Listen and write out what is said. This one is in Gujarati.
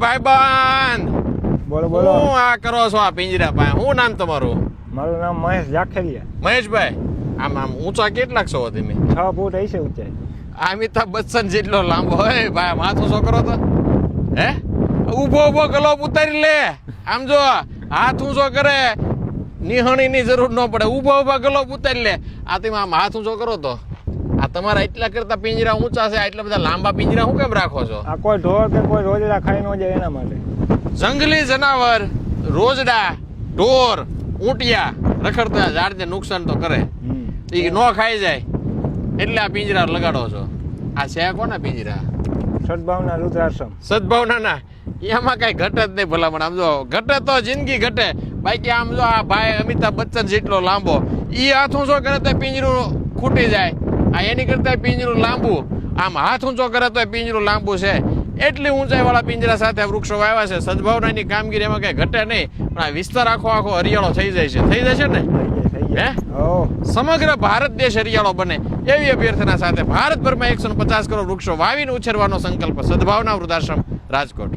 ભાઈબંધ, બોલો બોલો. હું આ કરો છો આ પિંજરા પાસે? શું નામ તમારું? મારું નામ મહેશ જાખેરિયા. મહેશભાઈ, આમ આમ ઊંચા કેટલાક છો તમે? 6 ફૂટ હશે ઊંચાઈ. અમિતાભ બચ્ચન જેટલો લાંબો હોય ભાઈ. માથું શું કરો તો? હે ઊભો ઊભો ગલોપ ઉતારી લે. આમ જો હાથ ઊંચો કરે, નિહણીની જરૂર ન પડે. ઊભો ઊભો ગલોપ ઉતારી લે. આ તમે આમ હાથ ઊંચો કરો તો આ તમારા એટલા કરતા પિંજરા ઊંચા છે, એટલા બધા લાંબા પિંજરા શું કેમ રાખો છો? આ કોઈ ઢોર કે કોઈ રોજડા ખાઈ ન જાય એના માટે. જંગલી જનાવર, રોજડા, ઢોર, ઊંટિયા રખડતા ઝાડને નુકસાન તો કરે, એ ન ખાઈ જાય એટલે આ પિંજરા લગાડો છો. આ છે કોના પિંજરા? સદભાવના રુદ્રાશ્રમ. સદભાવના. એમાં કઈ ઘટે જ નહીં ભલામણ. આમ જો ઘટે તો જિંદગી ઘટે, બાકી આમ જો આ ભાઈ અમિતાભ બચ્ચન જેટલો લાંબો, ઈ હાથ ઊંચો કરે તો પિંજરું ખૂટી જાય. આ એની કરતા પિંજરું લાંબુ, આમ હાથ ઊંચો કરે તો પિંજરું લાંબુ છે. એટલી ઊંચાઈ વાળા પિંજરા સાથે વૃક્ષો વાવ્યા છે. સદભાવનાની કામગીરી એમાં કઈ ઘટે નહીં, પણ આ વિસ્તાર આખો આખો હરિયાળો થઈ જાય છે. થઈ જશે ને? હે સમગ્ર ભારત દેશ હરિયાળો બને એવી અભ્યર્થના સાથે ભારતભરમાં 150 કરોડ વૃક્ષો વાવીને ઉછેરવાનો સંકલ્પ. સદભાવના વૃદ્ધાશ્રમ, રાજકોટ.